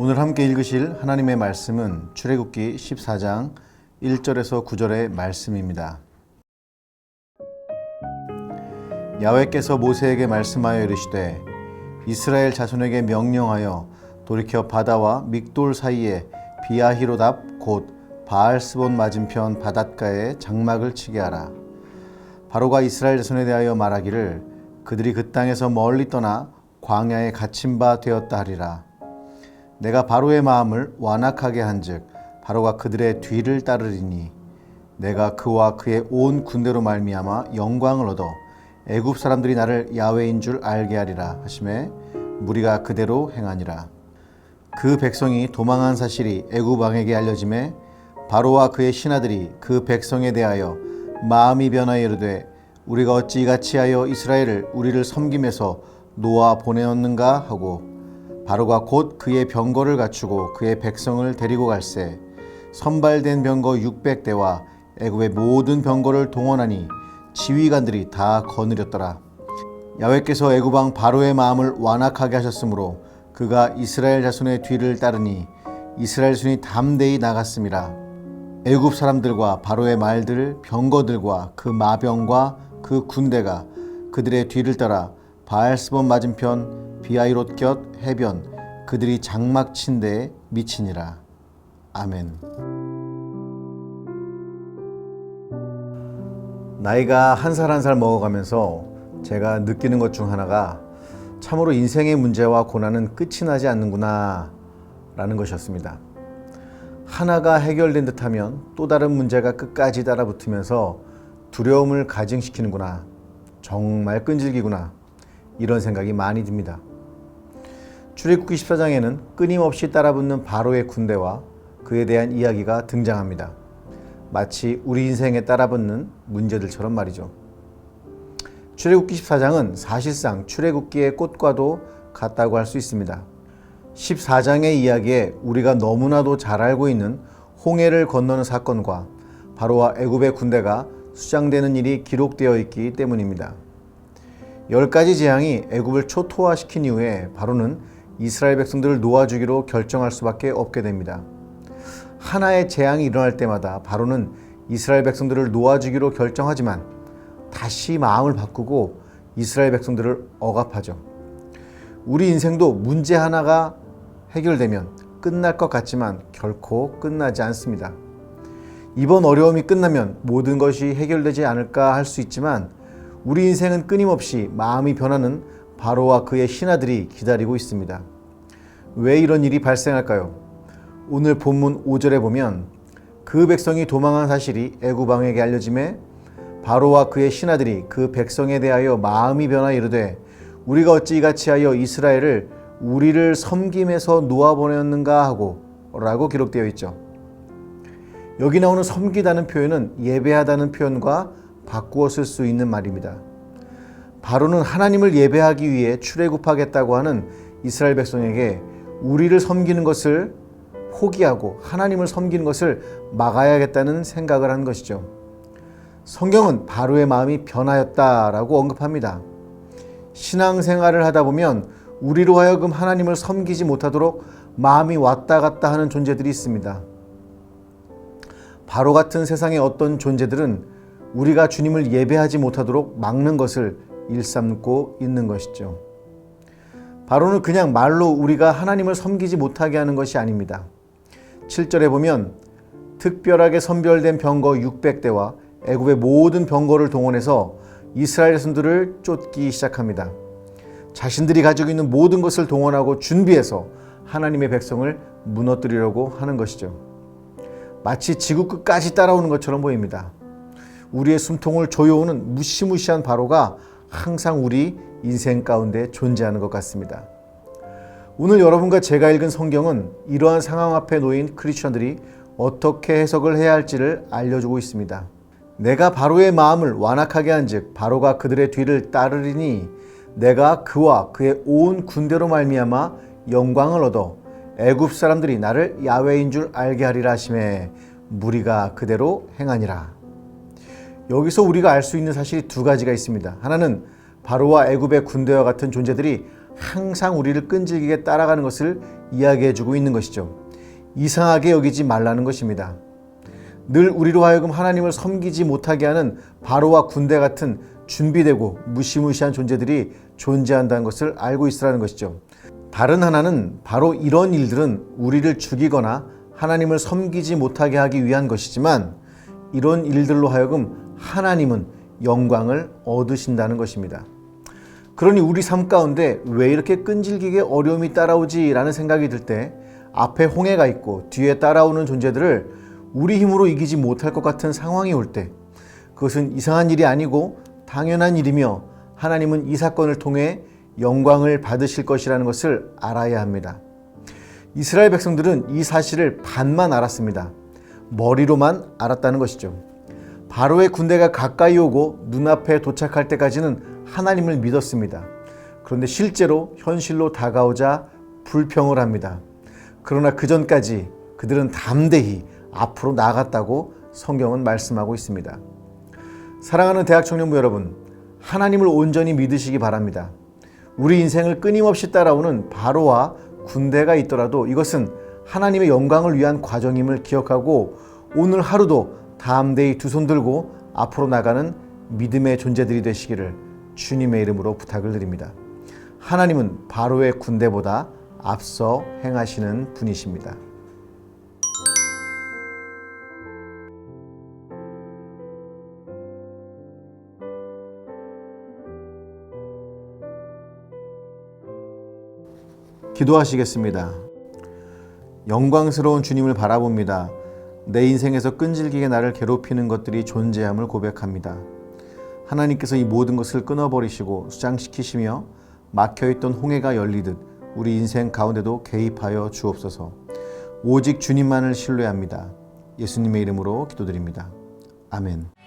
오늘 함께 읽으실 하나님의 말씀은 출애굽기 14장 1절에서 9절의 말씀입니다. 야훼께서 모세에게 말씀하여 이르시되 이스라엘 자손에게 명령하여 돌이켜 바다와 믹돌 사이에 비아히롯 앞 곧 바알스본 맞은편 바닷가에 장막을 치게 하라. 바로가 이스라엘 자손에 대하여 말하기를 그들이 그 땅에서 멀리 떠나 광야에 갇힌 바 되었다 하리라. 내가 바로의 마음을 완악하게 한즉 바로가 그들의 뒤를 따르리니 내가 그와 그의 온 군대로 말미암아 영광을 얻어 애굽 사람들이 나를 야훼인 줄 알게 하리라 하시매 무리가 그대로 행하니라. 그 백성이 도망한 사실이 애굽 왕에게 알려지매 바로와 그의 신하들이 그 백성에 대하여 마음이 변하여 이르되 우리가 어찌 이같이 하여 이스라엘을 우리를 섬김에서 놓아 보내었는가 하고 바로가 곧 그의 병거를 갖추고 그의 백성을 데리고 갈새 선발된 병거 600대와 애굽의 모든 병거를 동원하니 지휘관들이 다 거느렸더라. 야훼께서 애굽 왕 바로의 마음을 완악하게 하셨으므로 그가 이스라엘 자손의 뒤를 따르니 이스라엘 순이 담대히 나갔음이라. 애굽 사람들과 바로의 말들 병거들과 그 마병과 그 군대가 그들의 뒤를 따라 바알스본 맞은편 비아히롯 곁 해변 그들이 장막 친 데에 미치니라. 아멘. 나이가 한 살 한 살 먹어가면서 제가 느끼는 것 중 하나가 참으로 인생의 문제와 고난은 끝이 나지 않는구나 라는 것이었습니다. 하나가 해결된 듯하면 또 다른 문제가 끝까지 따라붙으면서 두려움을 가증시키는구나, 정말 끈질기구나, 이런 생각이 많이 듭니다. 출애굽기 14장에는 끊임없이 따라붙는 바로의 군대와 그에 대한 이야기가 등장합니다. 마치 우리 인생에 따라붙는 문제들처럼 말이죠. 출애굽기 14장은 사실상 출애굽기의 꽃과도 같다고 할 수 있습니다. 14장의 이야기에 우리가 너무나도 잘 알고 있는 홍해를 건너는 사건과 바로와 애굽의 군대가 수장되는 일이 기록되어 있기 때문입니다. 10가지 재앙이 애굽을 초토화시킨 이후에 바로는 이스라엘 백성들을 놓아주기로 결정할 수밖에 없게 됩니다. 하나의 재앙이 일어날 때마다 바로는 이스라엘 백성들을 놓아주기로 결정하지만 다시 마음을 바꾸고 이스라엘 백성들을 억압하죠. 우리 인생도 문제 하나가 해결되면 끝날 것 같지만 결코 끝나지 않습니다. 이번 어려움이 끝나면 모든 것이 해결되지 않을까 할 수 있지만 우리 인생은 끊임없이 마음이 변하는 바로와 그의 신하들이 기다리고 있습니다. 왜 이런 일이 발생할까요? 오늘 본문 5절에 보면 그 백성이 도망한 사실이 애굽 왕에게 알려짐에 바로와 그의 신하들이 그 백성에 대하여 마음이 변하여 이르되 우리가 어찌 이같이 하여 이스라엘을 우리를 섬김에서 놓아보냈는가 하고 라고 기록되어 있죠. 여기 나오는 섬기다는 표현은 예배하다는 표현과 바꾸어 쓸 수 있는 말입니다. 바로는 하나님을 예배하기 위해 출애굽하겠다고 하는 이스라엘 백성에게 우리를 섬기는 것을 포기하고 하나님을 섬기는 것을 막아야겠다는 생각을 한 것이죠. 성경은 바로의 마음이 변하였다라고 언급합니다. 신앙생활을 하다 보면 우리로 하여금 하나님을 섬기지 못하도록 마음이 왔다 갔다 하는 존재들이 있습니다. 바로 같은 세상의 어떤 존재들은 우리가 주님을 예배하지 못하도록 막는 것을 일삼고 있는 것이죠. 바로는 그냥 말로 우리가 하나님을 섬기지 못하게 하는 것이 아닙니다. 7절에 보면 특별하게 선별된 병거 600대와 애굽의 모든 병거를 동원해서 이스라엘 백성들을 쫓기 시작합니다. 자신들이 가지고 있는 모든 것을 동원하고 준비해서 하나님의 백성을 무너뜨리려고 하는 것이죠. 마치 지구 끝까지 따라오는 것처럼 보입니다. 우리의 숨통을 조여오는 무시무시한 바로가 항상 우리 인생 가운데 존재하는 것 같습니다. 오늘 여러분과 제가 읽은 성경은 이러한 상황 앞에 놓인 크리스천들이 어떻게 해석을 해야 할지를 알려주고 있습니다. 내가 바로의 마음을 완악하게 한즉 바로가 그들의 뒤를 따르리니 내가 그와 그의 온 군대로 말미암아 영광을 얻어 애굽 사람들이 나를 야훼인 줄 알게 하리라 하시매 무리가 그대로 행하니라. 여기서 우리가 알 수 있는 사실이 두 가지가 있습니다. 하나는 바로와 애굽의 군대와 같은 존재들이 항상 우리를 끈질기게 따라가는 것을 이야기해주고 있는 것이죠. 이상하게 여기지 말라는 것입니다. 늘 우리로 하여금 하나님을 섬기지 못하게 하는 바로와 군대 같은 준비되고 무시무시한 존재들이 존재한다는 것을 알고 있으라는 것이죠. 다른 하나는 바로 이런 일들은 우리를 죽이거나 하나님을 섬기지 못하게 하기 위한 것이지만 이런 일들로 하여금 하나님은 영광을 얻으신다는 것입니다. 그러니 우리 삶 가운데 왜 이렇게 끈질기게 어려움이 따라오지? 라는 생각이 들 때 앞에 홍해가 있고 뒤에 따라오는 존재들을 우리 힘으로 이기지 못할 것 같은 상황이 올 때 그것은 이상한 일이 아니고 당연한 일이며 하나님은 이 사건을 통해 영광을 받으실 것이라는 것을 알아야 합니다. 이스라엘 백성들은 이 사실을 반만 알았습니다. 머리로만 알았다는 것이죠. 바로의 군대가 가까이 오고 눈앞에 도착할 때까지는 하나님을 믿었습니다. 그런데 실제로 현실로 다가오자 불평을 합니다. 그러나 그 전까지 그들은 담대히 앞으로 나아갔다고 성경은 말씀하고 있습니다. 사랑하는 대학 청년부 여러분, 하나님을 온전히 믿으시기 바랍니다. 우리 인생을 끊임없이 따라오는 바로와 군대가 있더라도 이것은 하나님의 영광을 위한 과정임을 기억하고 오늘 하루도 담대히 두 손 들고 앞으로 나가는 믿음의 존재들이 되시기를 주님의 이름으로 부탁을 드립니다. 하나님은 바로의 군대보다 앞서 행하시는 분이십니다. 기도하시겠습니다. 영광스러운 주님을 바라봅니다. 내 인생에서 끈질기게 나를 괴롭히는 것들이 존재함을 고백합니다. 하나님께서 이 모든 것을 끊어버리시고 수장시키시며 막혀있던 홍해가 열리듯 우리 인생 가운데도 개입하여 주옵소서. 오직 주님만을 신뢰합니다. 예수님의 이름으로 기도드립니다. 아멘.